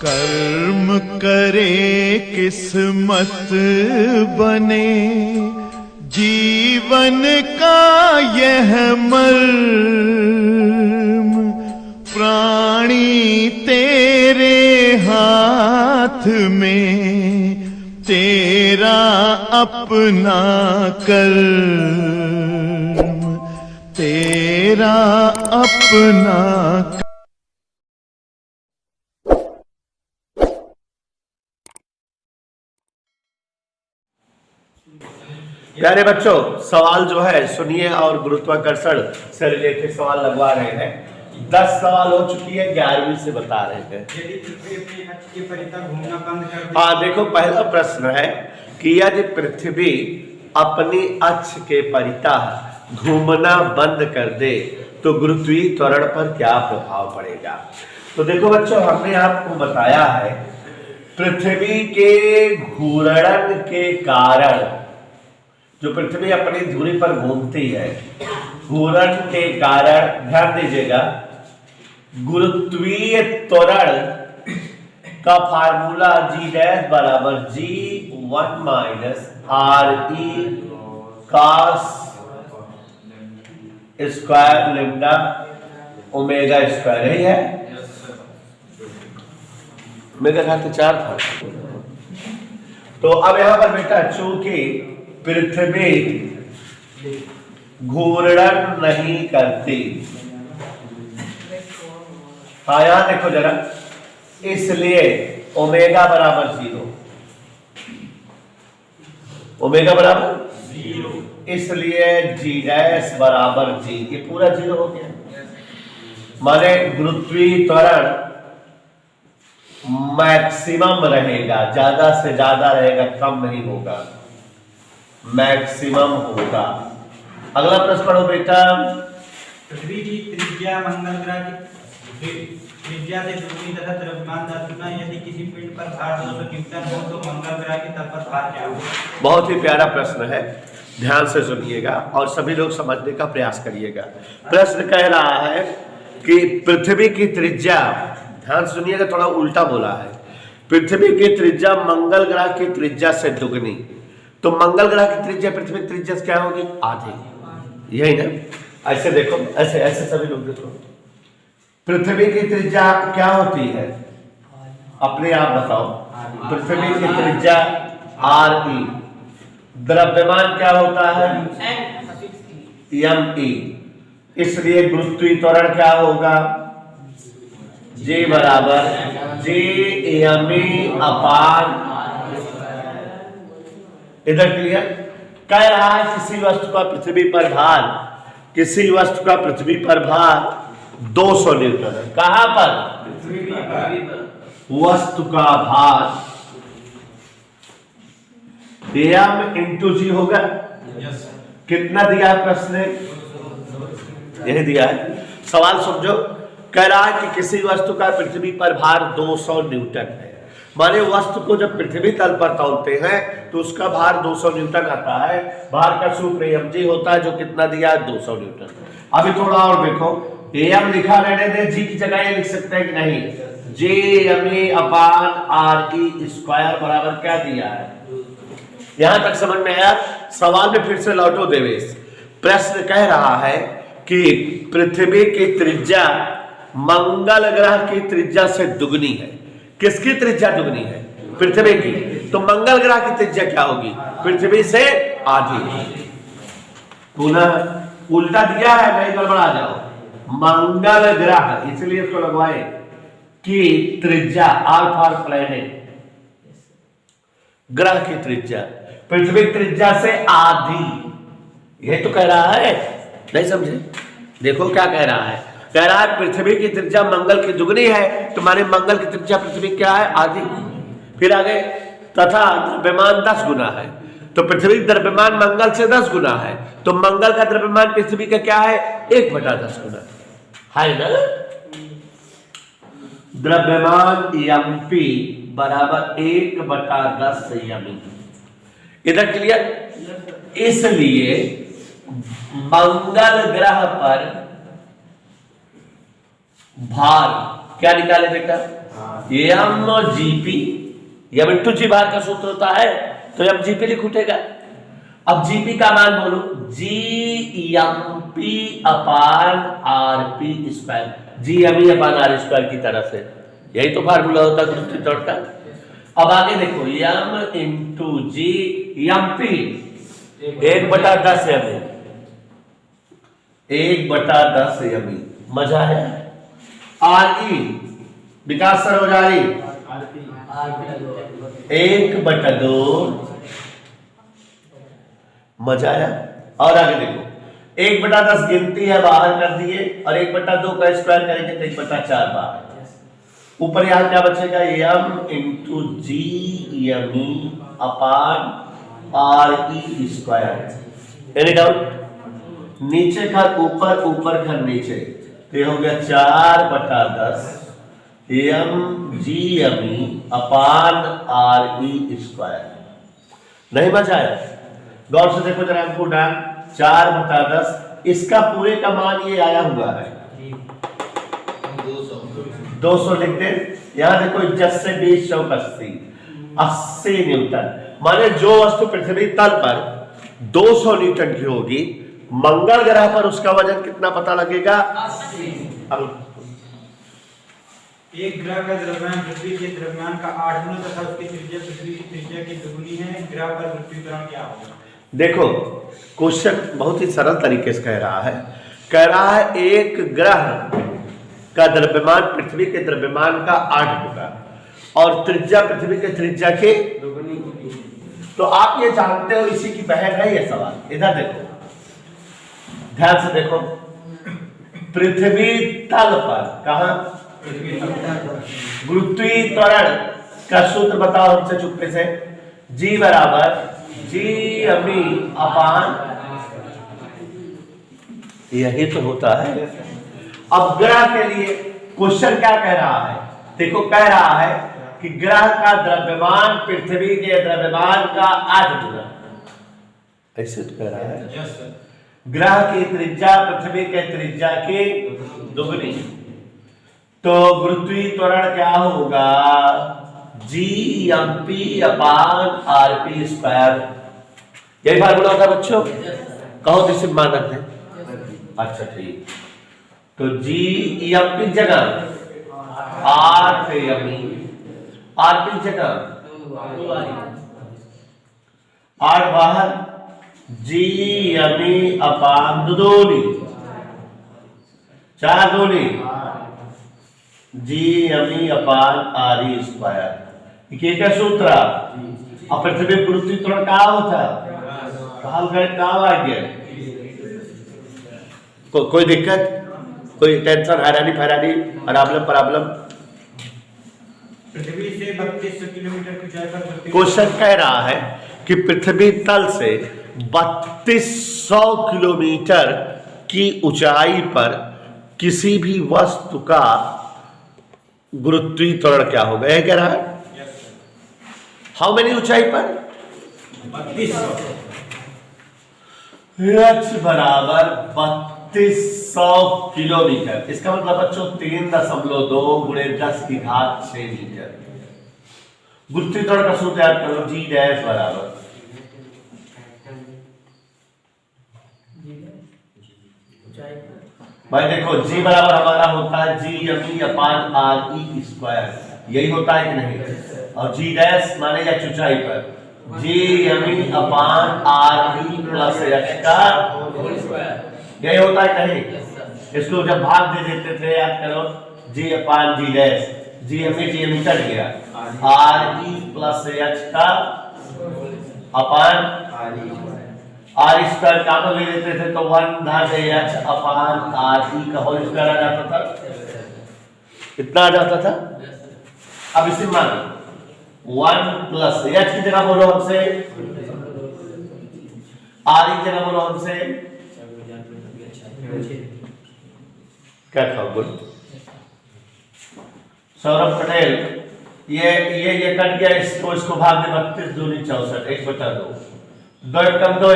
कर्म करे किस्मत बने, जीवन का यह मर्म, प्राणी तेरे हाथ में, तेरा अपना कर्म, तेरा अपना। प्यारे बच्चों, सवाल जो है सुनिए और गुरुत्वाकर्षण से रिलेटेड सवाल लगवा रहे हैं। 10 सवाल हो चुकी है, 11वीं से बता रहे हैं। हाँ देखो, पहला प्रश्न है कि यदि पृथ्वी अपनी अक्ष के परितः घूमना बंद कर दे तो गुरुत्वीय त्वरण पर क्या प्रभाव पड़ेगा। तो देखो बच्चों, हमने आपको बताया है पृथ्वी के घूर्णन के कारण, जो पृथ्वी अपनी धुरी पर घूमती है, घूर्णन के कारण, ध्यान दीजिएगा, गुरुत्वीय त्वरण का फार्मूला G' बराबर G1 minus RE cos square lambda omega square, यही है। ओमेगा का तो 4 था। तो अब यहां पर बेटा, चूंकि पृथ्वी घूर्णन नहीं करती, हाँ यहां देखो जरा, इसलिए ओमेगा बराबर 0, ओमेगा बराबर 0, इसलिए G' बराबर G, ये पूरा 0 हो गया। माने गुरुत्वीय त्वरण मैक्सिमम रहेगा, ज्यादा से ज्यादा रहेगा, कम नहीं होगा, मैक्सिमम होगा। अगला प्रश्न पढ़ो बेटा। पृथ्वी की त्रिज्या मंगल ग्रह की त्रिज्या से दुगनी तथा द्रव्यमान 10 गुना, यदि किसी पिंड पर भार 200 न्यूटन हो तो मंगल ग्रह की तल पर भार क्या होगा। बहुत ही प्यारा प्रश्न है, ध्यान से सुनिएगा और सभी लोग समझने का प्रयास करिएगा। प्रश्न कह रहा है कि पृथ्वी की त्रिज्या, ध्यान से सुनिएगा, थोड़ा उल्टा बोला है, पृथ्वी की त्रिज्या मंगल ग्रह की त्रिज्या से दुगनी, तो मंगल ग्रह की त्रिज्या पृथ्वी की त्रिज्या से क्या होगी, आधी, यही ना। ऐसे देखो, ऐसे ऐसे सभी लोग देखो, पृथ्वी की त्रिज्या क्या होती है, अपने आप बताओ। पृथ्वी की त्रिज्या RE, द्रव्यमान क्या होता है ME, इसलिए गुरुत्वीय त्वरण क्या होगा, G बराबर G_ME अपान। इधर क्लियर। कह रहा है किसी वस्तु का पृथ्वी पर भार, किसी वस्तु का पृथ्वी पर भार 200 न्यूटन है। कहां पर, पृथ्वी पर। वस्तु का भार M इंटू G होगा। कितना दिया है प्रश्न ने, यही दिया है। सवाल समझो, कह रहा है कि किसी वस्तु का पृथ्वी पर भार 200 न्यूटन है। माने वस्तु को जब पृथ्वी तल पर तौलते हैं तो उसका भार 200 न्यूटन आता है। भार का सूत्र mg होता है, जो कितना दिया है 200 न्यूटन। अभी थोड़ा और देखो, m लिखा रहने दे, g की जगह ये लिख सकते हैं कि नहीं, G_ME अपान RE स्क्वायर बराबर क्या दिया है। यहां तक समझ में आया। सवाल में फिर से लौटो देवेश। प्रश्न कह रहा है कि पृथ्वी की त्रिज्या मंगल ग्रह की त्रिज्या से दुगनी है। किसकी त्रिज्या दुगनी है, पृथ्वी की। तो मंगल ग्रह की त्रिज्या क्या होगी, पृथ्वी से आधी। पुनः उल्टा दिया है, नहीं गड़बड़ा जाओ। मंगल ग्रह, इसलिए इसको लगवाए कि त्रिज्या R फॉर प्लैनेट, ग्रह की त्रिज्या पृथ्वी त्रिज्या से आधी, यही तो कह रहा है। नहीं समझे, देखो क्या कह रहा है। कह रहा है पृथ्वी की त्रिज्या मंगल की दुगनी है, तो माने मंगल की त्रिज्या पृथ्वी क्या है, आधी। फिर आगे, तथा द्रव्यमान 10 गुना है, तो पृथ्वी द्रव्यमान मंगल से 10 गुना है, तो मंगल का द्रव्यमान पृथ्वी का क्या है, 1/10 गुना है ना। द्रव्यमान MP बराबर 1/10 ME। इधर क्लियर। इसलिए मंगल ग्रह पर भार क्या निकाले बेटा, एम जीपी, एम इंटू जी बार का सूत्र होता है, तो एम जीपी लिख उठेगा। अब जीपी का मान बोलो, G M P upon R P square, G M E upon R square की तरह से, यही तो फार्मूला होता है गुरुत्वीय त्वरण का। अब आगे देखो, M into G M P 1/10 M E, 1/10 M E, मजा है। आर ई विकास सर्वजारी 1/2, मजा आया। और आगे देखो, 1/10 गिनती है, बाहर कर दिए, और 1/2 का स्क्वायर करेंगे तो 1/4 बाहर। ऊपर यहां क्या बचेगा, M into G M E upon R E square. Any doubt? नीचे का ऊपर, ऊपर का नीचे, तो ये हो गया 4/10 M G M E upon R E square. नहीं मजा आया? गौर से देखो जरा हमको डाल, 4/10, इसका पूरे का मान ये आया हुआ है 200 लिख दे। यहां देखो 10 से 20 चौक 80 न्यूटन, माने जो वस्तु पृथ्वी तल पर 200 न्यूटन की होगी, मंगल ग्रह पर उसका वजन कितना पता लगेगा? 80। एक ग्रह का द्रव्यमान पृथ्वी के द्रव्यमान का 8 गुना तथा उसकी त्रिज्या पृथ्वी की त्रिज्या की दुगुनी है, ग्रह पर पृथ्वी त्वरण क्या होगा? देखो क्वेश्चन बहुत ही सरल तरीके से कह रहा है, एक ग्रह का द्रव्यमान पृथ्वी के द्रव्यमान का 8 गुना और त्रिज्या पृथ्वी के त्रिज्या के दुगुनी। तो आप ये जानते हो, इसी की बहन है ये सवाल। इधर देखो, ध्यान से देखो, पृथ्वी तल पर, कहां? गुरुत्वीय त्वरण का सूत्र बताओ हमसे चुप्पे से। जी बराबर जी अमी अपान, यही तो होता है। अब ग्रह के लिए क्वेश्चन क्या कह रहा है? देखो, कह रहा है कि ग्रह का द्रव्यमान पृथ्वी के द्रव्यमान का 8 गुना, ऐसे तो कह रहा है। ग्रह की त्रिज्या पृथ्वी के त्रिज्या की दुगुनी, तो गुरुत्वीय त्वरण क्या होगा? G M P upon R P square. यही फार्मूला होता है बच्चों, कहो तो इसे मान रखते हैं। अच्छा ठीक, तो जी एम पी जगह आर पे एम ई, आर पी जगह 8 बाहर, जी एम ई अपान दुदोनी 4 दूनी जी M E upon R E square. ये क्या सूत्र? अब पृथ्वी गुरुत्वीय त्वरण क्या होता है? हल गए काम आ गया। कोई दिक्कत, कोई टेंशन, हैरानी फैरानी, प्रॉब्लम? पृथ्वी से 3200 किलोमीटर की ऊंचाई पर क्वेश्चन कह रहा है कि पृथ्वी तल से 3200 किलोमीटर की ऊंचाई पर किसी भी वस्तु का गुरुत्वीय त्वरण क्या होगा, यह कह रहा है। हाउ मेनी ऊंचाई पर? 3200। h बराबर 3200 किलोमीटर। इसका मतलब बच्चों 3.2 गुणे 10 की घात 6 मीटर। गुरुत्वीय त्वरण का सूत्र याद करो, जी डैश बराबर भाई देखो, जी बराबर हमारा होता है जी M E upon R E square, यही होता है कि नहीं? और जी डैश माने या ऊंचाई पर जी M E upon R E plus H का होल स्क्वायर, यही होता है कहीं? इसको जब भाग दे देते थे, याद करो, G upon G dash, G M E cut गया, आर ई प्लस एच का अपान आर स्क्वायर का ले लेते थे, तो 1/h अपान आर ई का होल स्क्वायर आ जाता था, इतना आ जाता था। अब इसे मान 1 प्लस h की जगह बोलो हमसे, आर की जगह बोलो हमसे, क्या खाओ? सौरभ पटेल, ये कट गया, इसको भाग दे 32 दूनी 64, 1/2, 2 कम 2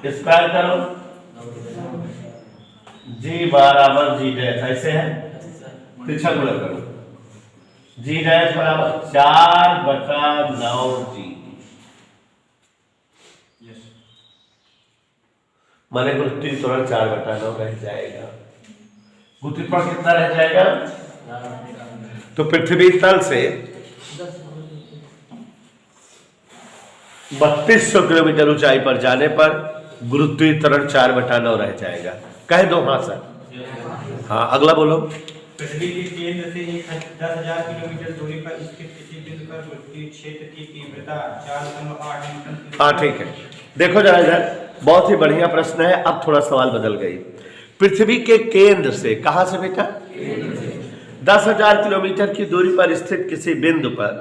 स्क्वायर करो, जी बराबर जी डैश, ऐसे है तिरछा गुणा करो, जी डैश बराबर 4/9 जी, माने गुरुत्वीय त्वरण 4/9 रह जाएगा। गुरुत्वीय त्वरण कितना रह जाएगा? तो पृथ्वी तल से 3200 किलोमीटर ऊंचाई पर जाने पर गुरुत्वीय त्वरण 4/9 रह जाएगा। कह दो हाँ सर। हाँ अगला बोलो। पृथ्वी के केंद्र से 10,000 किलोमीटर दूरी पर स्थित किसी बिंदु पर गुरुत्वीय क्षेत्र की तीव्रता 4.8 न्यूटन। हाँ ठीक है, देखो जरा इधर, बहुत ही बढ़िया प्रश्न है। अब थोड़ा सवाल बदल गई। पृथ्वी के केंद्र से, कहां से बेटा? 10,000 किलोमीटर की दूरी पर स्थित किसी बिंदु पर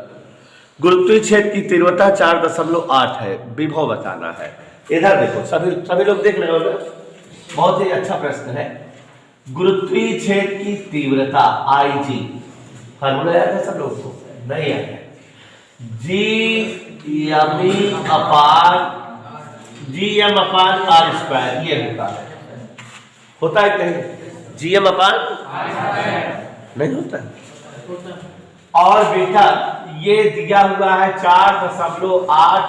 गुरुत्वीय क्षेत्र की तीव्रता 4.8 है, विभव बताना है। इधर देखो, सभी लोग देख रहे हो ना, बहुत ही अच्छा प्रश्न है। गुरुत्वीय क्षेत्र की तीव्रता IG, फार्मूला याद है सब लोगों को? नहीं याद है? GM/R², ये होता है कहीं? GM/R नहीं होता है। और बेटा ये दिया हुआ है 4.8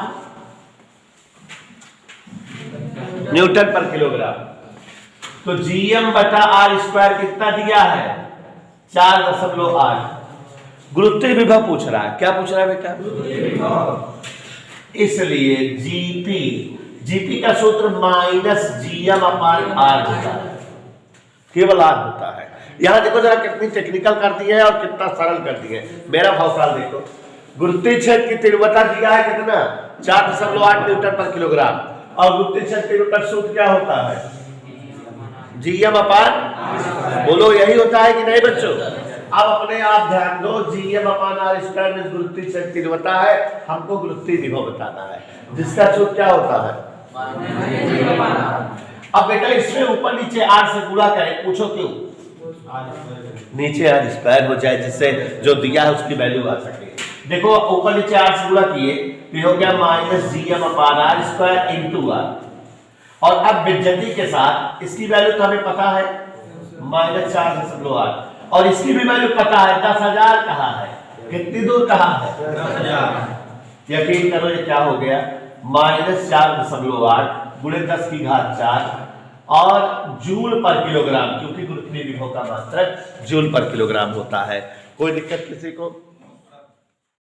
न्यूटन पर किलोग्राम। तो GM/R² कितना दिया है? 4.8। गुरुत्वीय विभव पूछ रहा है। क्या पूछ रहा है बेटा? इसलिए जीपी का सूत्र -GM/R होता है, केवल R होता है। यहां देखो जरा कितनी टेक्निकल कर दी है और कितना सरल कर दी है। मेरा भावकाल देखो, गुरुत्वीय क्षेत्र की तीव्रता दिया है कितना? 4.8 न्यूटन पर किलोग्राम। और गुरुत्वीय क्षेत्र तीव्रता का सूत्र क्या होता है? GM/R। बोलो यही होता है कि नहीं बच्चों? अब अपने आप ध्यान दो, GM/R² में गुरुत्वीय क्षेत्र तीव्रता है, हमको गुरुत्वीय विभव बताना है, जिसका सूत्र क्या होता है? अब बेटा इसमें ऊपर नीचे R से गुणा करें, पूछो क्यों? नीचे R² हो जाए, जिससे जो दिया है उसकी वैल्यू आ सके। देखो ऊपर नीचे R से गुणा किए तो हो गया -GM/R² × R। और अब विभजती के साथ इसकी वैल्यू तो हमें पता है -4.8, और इसकी भी वैल्यू पता है 10,000 कहाँ है, कितनी दूर कहाँ है? 10,000। यकीन करो ये क्या हो गया? -4.8 × 10⁴ और जूल पर किलोग्राम, क्योंकि गुरुत्वीय विभव का मात्रक जूल पर किलोग्राम होता है। कोई दिक्कत किसी को?